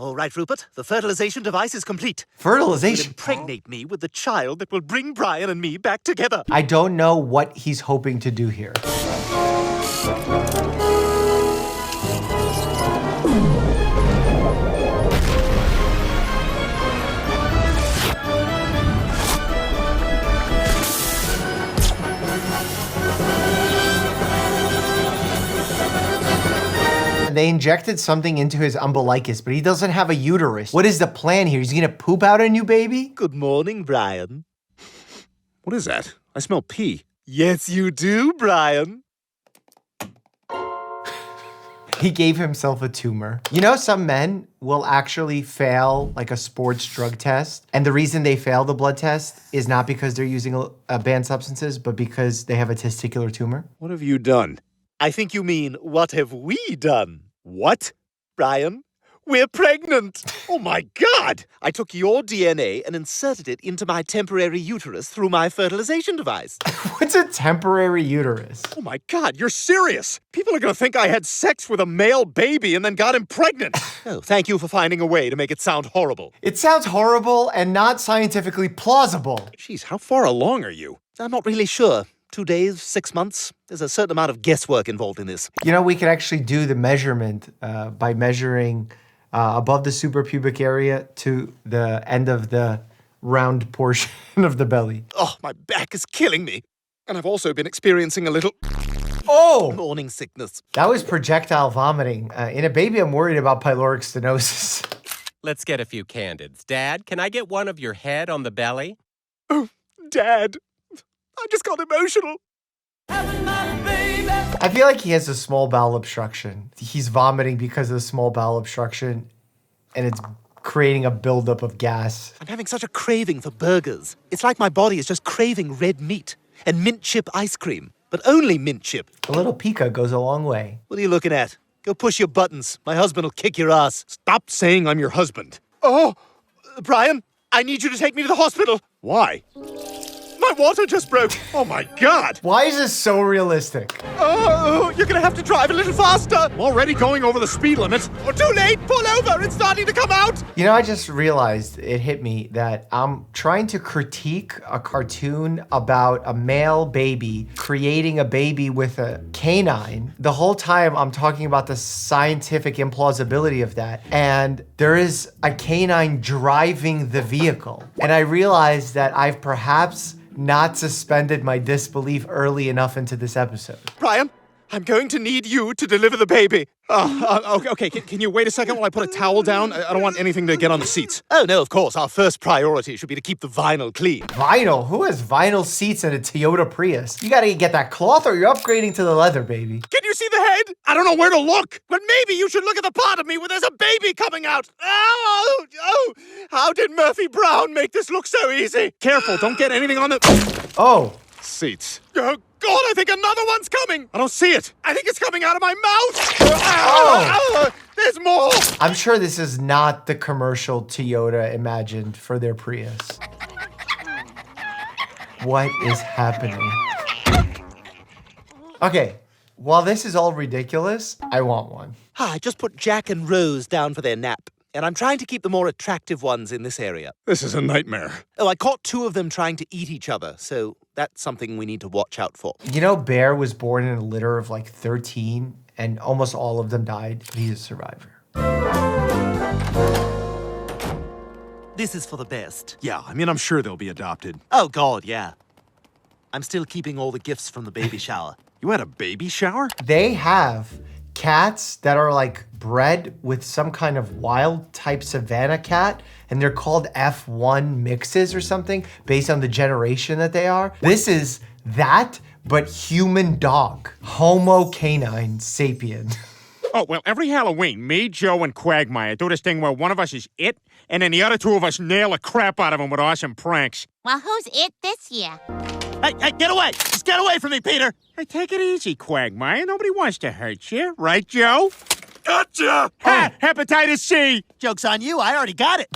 All right, Rupert. The fertilization device is complete. Fertilization? You'll impregnate me with the child that will bring Brian and me back together. I don't know what he's hoping to do here. They injected something into his umbilicus, but he doesn't have a uterus. What is the plan here? He's gonna poop out a new baby? Good morning, Brian. What is that? I smell pee. Yes, you do, Brian. He gave himself a tumor. You know, some men will actually fail like a sports drug test. And the reason they fail the blood test is not because they're using banned substances, but because they have a testicular tumor. What have you done? I think you mean, what have we done? What? Brian, we're pregnant. Oh, my God. I took your DNA and inserted it into my temporary uterus through my fertilization device. What's a temporary uterus? Oh my God, you're serious. People are gonna think I had sex with a male baby and then got him pregnant. Oh, thank you for finding a way to make it sound horrible. It sounds horrible and not scientifically plausible. Jeez, how far along are you? I'm not really sure. 2 days, 6 months. There's a certain amount of guesswork involved in this. You know, we could actually do the measurement by measuring above the suprapubic area to the end of the round portion of the belly. Oh, my back is killing me. And I've also been experiencing a little morning sickness. That was projectile vomiting. In a baby, I'm worried about pyloric stenosis. Let's get a few candids. Dad, can I get one of your head on the belly? Oh, Dad. I just got emotional. I feel like he has a small bowel obstruction. He's vomiting because of the small bowel obstruction, and it's creating a buildup of gas. I'm having such a craving for burgers. It's like my body is just craving red meat and mint chip ice cream, but only mint chip. A little pica goes a long way. What are you looking at? Go push your buttons. My husband will kick your ass. Stop saying I'm your husband. Oh, Brian, I need you to take me to the hospital. Why? My water just broke. Oh my God! Why is this so realistic? Oh, you're gonna have to drive a little faster. I'm already going over the speed limit. Oh, too late. Pull over. It's starting to come out. You know, I just realized, it hit me, that I'm trying to critique a cartoon about a male baby creating a baby with a canine. The whole time I'm talking about the scientific implausibility of that. And there is a canine driving the vehicle. And I realized that I've perhaps not suspended my disbelief early enough into this episode. Brian, I'm going to need you to deliver the baby. Okay, can you wait a second while I put a towel down? I don't want anything to get on the seats. Oh, no, of course. Our first priority should be to keep the vinyl clean. Vinyl? Who has vinyl seats in a Toyota Prius? You gotta get that cloth or you're upgrading to the leather, baby. Can you see the head? I don't know where to look. But maybe you should look at the part of me where there's a baby coming out. Oh, how did Murphy Brown make this look so easy? Careful, don't get anything on the Oh. seats. Oh, God, I think another one's coming. I don't see it. I think it's coming out of my mouth. There's more. I'm sure this is not the commercial Toyota imagined for their Prius. What is happening? Okay, while this is all ridiculous, I want one. I just put Jack and Rose down for their nap, and I'm trying to keep the more attractive ones in this area. This is a nightmare. Oh, I caught 2 of them trying to eat each other, so that's something we need to watch out for. You know, Bear was born in a litter of like 13, and almost all of them died. He's a survivor. This is for the best. Yeah, I mean, I'm sure they'll be adopted. Oh, God, yeah. I'm still keeping all the gifts from the baby shower. You had a baby shower? They have cats that are like bred with some kind of wild type savanna cat, and they're called F1 mixes or something based on the generation that they are. This is that, but human dog. Homo canine sapien. Oh, well, every Halloween, me, Joe, and Quagmire do this thing where one of us is it, and then the other 2 of us nail the crap out of him with awesome pranks. Well, who's it this year? Hey, get away! Just get away from me, Peter! Hey, take it easy, Quagmire. Nobody wants to hurt you. Right, Joe? Gotcha! Ha! Hepatitis C! Joke's on you, I already got it.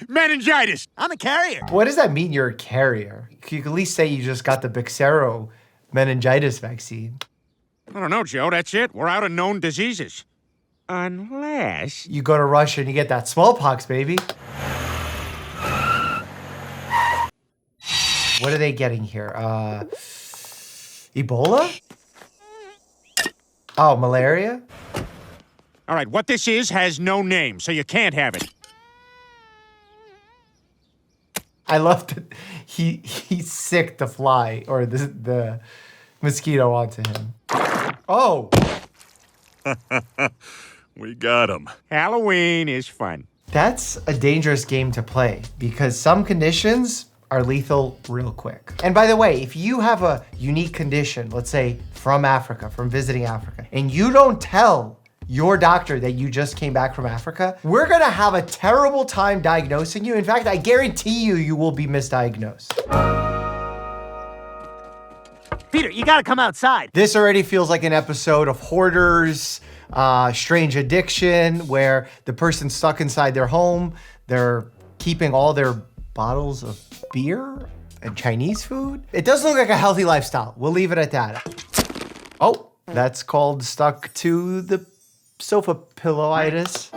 Meningitis! I'm a carrier. What does that mean, you're a carrier? You could at least say you just got the Bixero meningitis vaccine. I don't know, Joe. That's it. We're out of known diseases. Unless... You go to Russia and you get that smallpox, baby. What are they getting here? Ebola? Oh, malaria? All right, what this is has no name, so you can't have it. I love that he sicked the fly or the mosquito onto him. Oh. We got him. Halloween is fun. That's a dangerous game to play because some conditions are lethal real quick. And by the way, if you have a unique condition, let's say from Africa, from visiting Africa, and you don't tell your doctor that you just came back from Africa, we're gonna have a terrible time diagnosing you. In fact, I guarantee you will be misdiagnosed. Peter, you gotta come outside. This already feels like an episode of Hoarders, Strange Addiction, where the person's stuck inside their home, they're keeping all their bottles of beer and Chinese food. It doesn't look like a healthy lifestyle. We'll leave it at that. Oh, that's called stuck to the sofa pillowitis.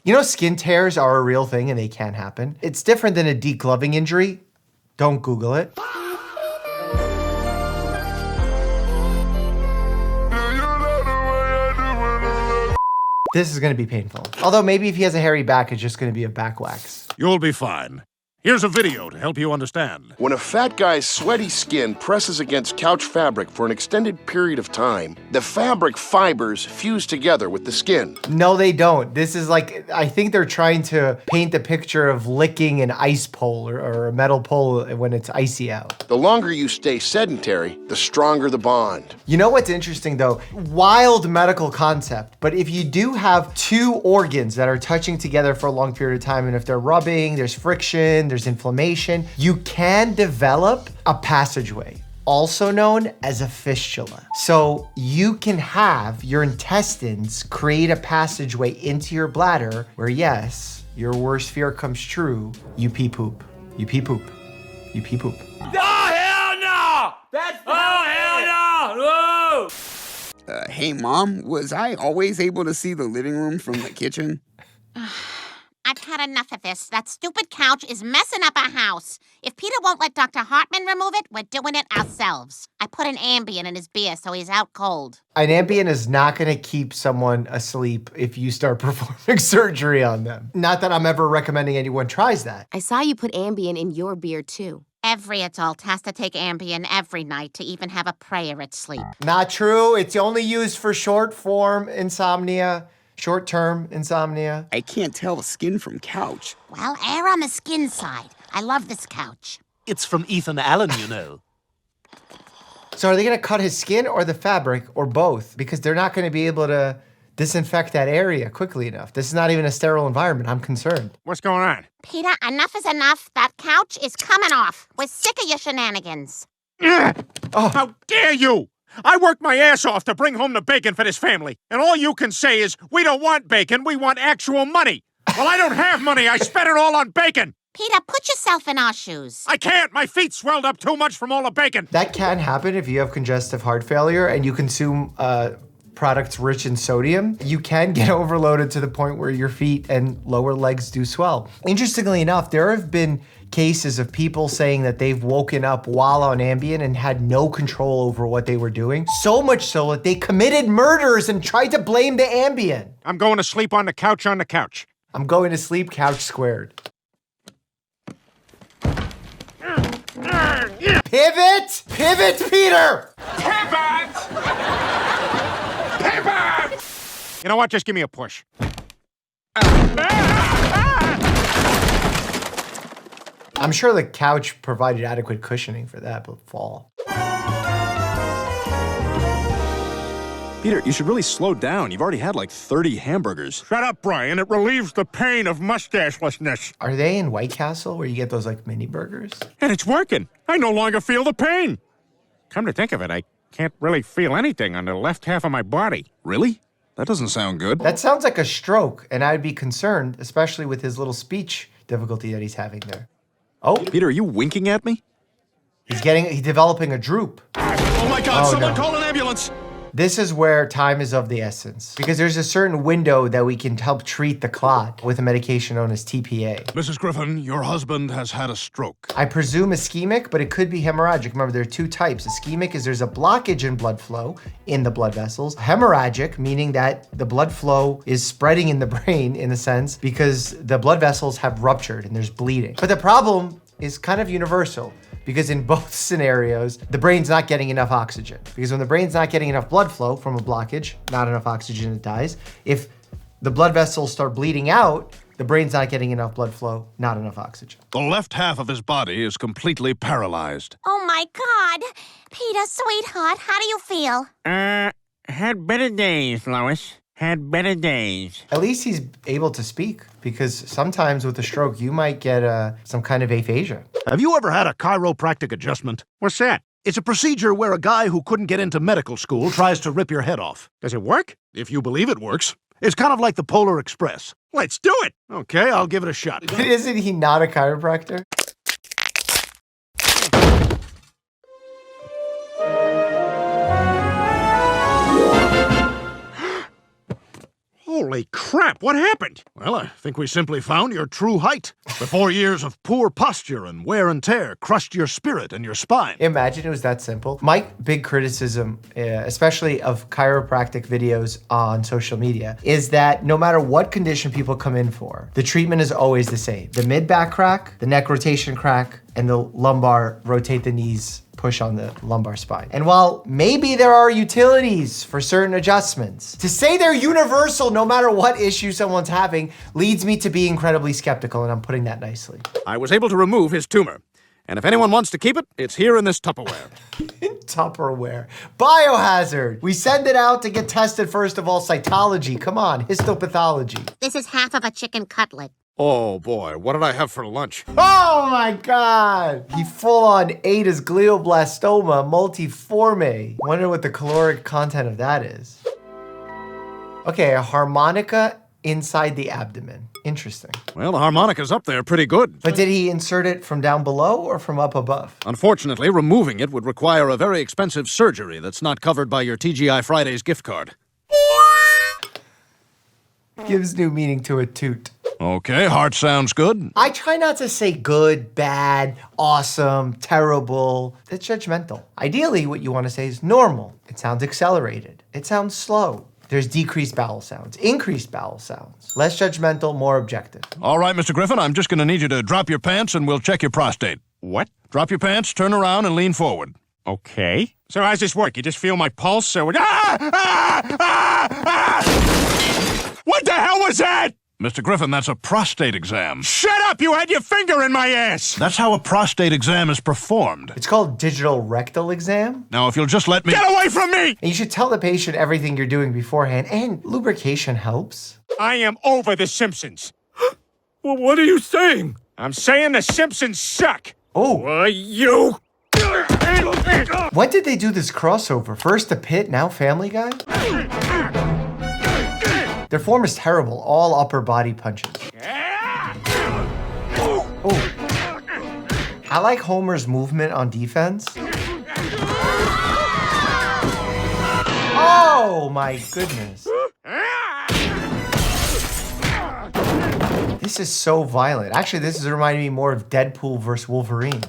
You know, skin tears are a real thing and they can happen. It's different than a degloving injury. Don't Google it. This is gonna be painful. Although maybe if he has a hairy back, it's just gonna be a back wax. You'll be fine. Here's a video to help you understand. When a fat guy's sweaty skin presses against couch fabric for an extended period of time, the fabric fibers fuse together with the skin. No, they don't. This is like, I think they're trying to paint the picture of licking an ice pole or a metal pole when it's icy out. The longer you stay sedentary, the stronger the bond. You know what's interesting though? Wild medical concept, but if you do have two organs that are touching together for a long period of time, and if they're rubbing, there's friction, there's inflammation, you can develop a passageway, also known as a fistula. So you can have your intestines create a passageway into your bladder where, yes, your worst fear comes true. You pee poop. You pee poop. You pee poop. Oh, hell no! Hell no! Whoa! Hey, Mom, was I always able to see the living room from the kitchen? I've had enough of this. That stupid couch is messing up our house. If Peter won't let Dr. Hartman remove it, we're doing it ourselves. I put an Ambien in his beer so he's out cold. An Ambien is not gonna keep someone asleep if you start performing surgery on them. Not that I'm ever recommending anyone tries that. I saw you put Ambien in your beer too. Every adult has to take Ambien every night to even have a prayer at sleep. Not true. It's only used for short form insomnia. Short-term insomnia. I can't tell the skin from couch. Well, err on the skin side. I love this couch. It's from Ethan Allen, you know. So are they gonna cut his skin or the fabric or both? Because they're not gonna be able to disinfect that area quickly enough. This is not even a sterile environment. I'm concerned. What's going on? Peter, enough is enough. That couch is coming off. We're sick of your shenanigans. Oh. How dare you! I worked my ass off to bring home the bacon for this family, and all you can say is, we don't want bacon, we want actual money. Well, I don't have money, I spent it all on bacon. Peter, put yourself in our shoes. I can't, my feet swelled up too much from all the bacon. That can happen if you have congestive heart failure and you consume products rich in sodium. You can get overloaded to the point where your feet and lower legs do swell. Interestingly enough, there have been cases of people saying that they've woken up while on Ambien and had no control over what they were doing. So much so that they committed murders and tried to blame the Ambien. I'm going to sleep on the couch on the couch. I'm going to sleep couch squared. Pivot! Pivot, Peter! Pivot! Pivot! You know what? Just give me a push. I'm sure the couch provided adequate cushioning for that fall. Peter, you should really slow down. You've already had like 30 hamburgers. Shut up, Brian. It relieves the pain of mustachelessness. Are they in White Castle where you get those like mini burgers? And it's working. I no longer feel the pain. Come to think of it, I can't really feel anything on the left half of my body. Really? That doesn't sound good. That sounds like a stroke, and I'd be concerned, especially with his little speech difficulty that he's having there. Oh, Peter, are you winking at me? he's developing a droop. my God, Oh, someone no. call an ambulance! This is where time is of the essence because there's a certain window that we can help treat the clot with a medication known as TPA. Mrs. Griffin, your husband has had a stroke. I presume ischemic, but it could be hemorrhagic. Remember, there are two types. Ischemic is there's a blockage in blood flow in the blood vessels. Hemorrhagic, meaning that the blood flow is spreading in the brain in a sense because the blood vessels have ruptured and there's bleeding. But the problem is kind of universal. Because in both scenarios, the brain's not getting enough oxygen. Because when the brain's not getting enough blood flow from a blockage, not enough oxygen, it dies. If the blood vessels start bleeding out, the brain's not getting enough blood flow, not enough oxygen. The left half of his body is completely paralyzed. Oh my God. Peter, sweetheart, how do you feel? Had better days, Lois. Had better days. At least he's able to speak because sometimes with a stroke, you might get some kind of aphasia. Have you ever had a chiropractic adjustment? What's that? It's a procedure where a guy who couldn't get into medical school tries to rip your head off. Does it work? If you believe it works. It's kind of like the Polar Express. Let's do it. Okay, I'll give it a shot. But isn't he not a chiropractor? Holy crap, what happened? Well, I think we simply found your true height. Before years of poor posture and wear and tear crushed your spirit and your spine. Imagine it was that simple. My big criticism, especially of chiropractic videos on social media, is that no matter what condition people come in for, the treatment is always the same. The mid-back crack, the neck rotation crack, and the lumbar rotate the knees push on the lumbar spine. And while maybe there are utilities for certain adjustments, to say they're universal no matter what issue someone's having leads me to be incredibly skeptical, and I'm putting that nicely. I was able to remove his tumor. And if anyone wants to keep it, it's here in this Tupperware. Tupperware. Biohazard. We send it out to get tested first of all. Cytology. Come on. Histopathology. This is half of a chicken cutlet. Oh boy, what did I have for lunch? Oh my God. He full on ate his glioblastoma multiforme. Wonder what the caloric content of that is. Okay, a harmonica inside the abdomen. Interesting. Well, the harmonica's up there pretty good. But did he insert it from down below or from up above? Unfortunately, removing it would require a very expensive surgery that's not covered by your TGI Fridays gift card. Gives new meaning to a toot. Okay, heart sounds good. I try not to say good, bad, awesome, terrible. That's judgmental. Ideally, what you want to say is normal. It sounds accelerated. It sounds slow. There's decreased bowel sounds, increased bowel sounds. Less judgmental, more objective. All right, Mr. Griffin, I'm just going to need you to drop your pants and we'll check your prostate. What? Drop your pants, turn around, and lean forward. Okay. So how's this work? You just feel my pulse or what? Ah! What the hell was that? Mr. Griffin, that's a prostate exam. Shut up! You had your finger in my ass! That's how a prostate exam is performed. It's called digital rectal exam. Now, if you'll just let me... Get away from me! And you should tell the patient everything you're doing beforehand, and lubrication helps. I am over The Simpsons. Well, what are you saying? I'm saying The Simpsons suck. Oh. You... When did they do this crossover? First The Pit, now Family Guy? Their form is terrible, all upper body punches. Oh. I like Homer's movement on defense. Oh my goodness. This is so violent. Actually, this is reminding me more of Deadpool versus Wolverine.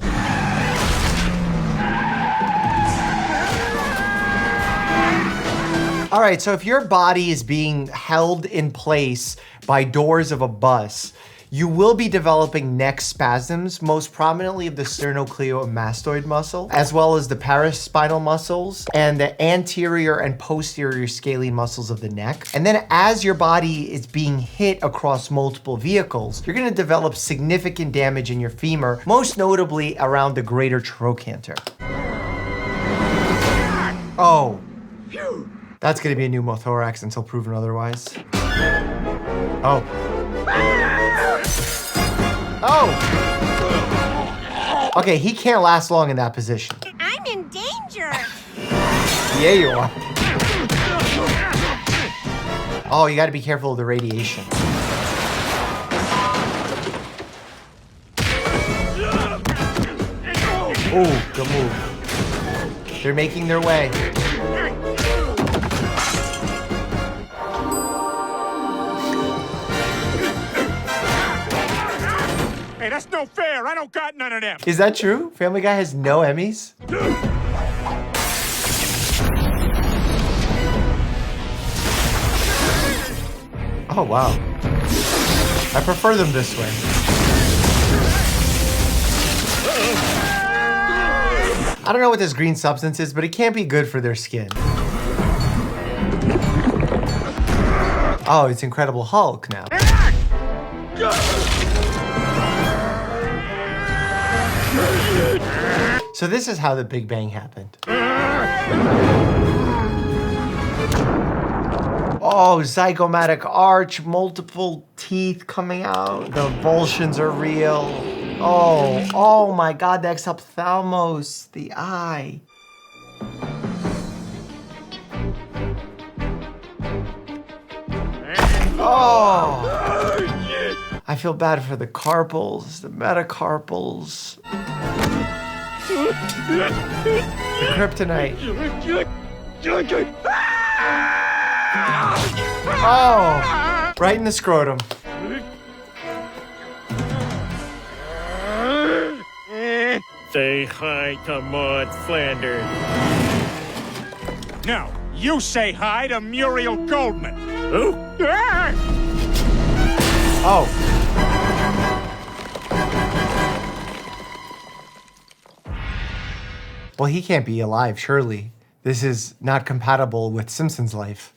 All right, so if your body is being held in place by doors of a bus, you will be developing neck spasms, most prominently of the sternocleidomastoid muscle, as well as the paraspinal muscles and the anterior and posterior scalene muscles of the neck. And then as your body is being hit across multiple vehicles, you're gonna develop significant damage in your femur, most notably around the greater trochanter. Oh. That's gonna be a pneumothorax until proven otherwise. Oh. Oh! Okay, he can't last long in that position. I'm in danger. Yeah, you are. Oh, you gotta be careful of the radiation. Oh, good move. They're making their way. Hey, that's no fair. I don't got none of them. Is that true? Family Guy has no Emmys? Oh, wow. I prefer them this way. I don't know what this green substance is, but it can't be good for their skin. Oh, it's Incredible Hulk now. So this is how the Big Bang happened. Oh, zygomatic arch, multiple teeth coming out. The avulsions are real. Oh my God, the exophthalmos, the eye. Oh. I feel bad for the carpals, the metacarpals. The kryptonite. Oh, right in the scrotum. Say hi to Maud Flanders. No, you say hi to Muriel Goldman. Who? Oh. Well, he can't be alive, surely. This is not compatible with Simpson's life.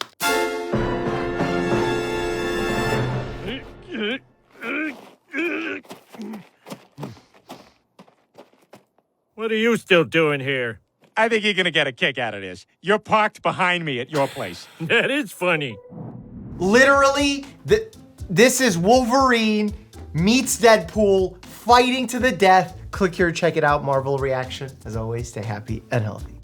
What are you still doing here? I think you're gonna get a kick out of this. You're parked behind me at your place. That is funny. Literally, this is Wolverine meets Deadpool fighting to the death. Click here, check it out. Marvel reaction. As always, stay happy and healthy.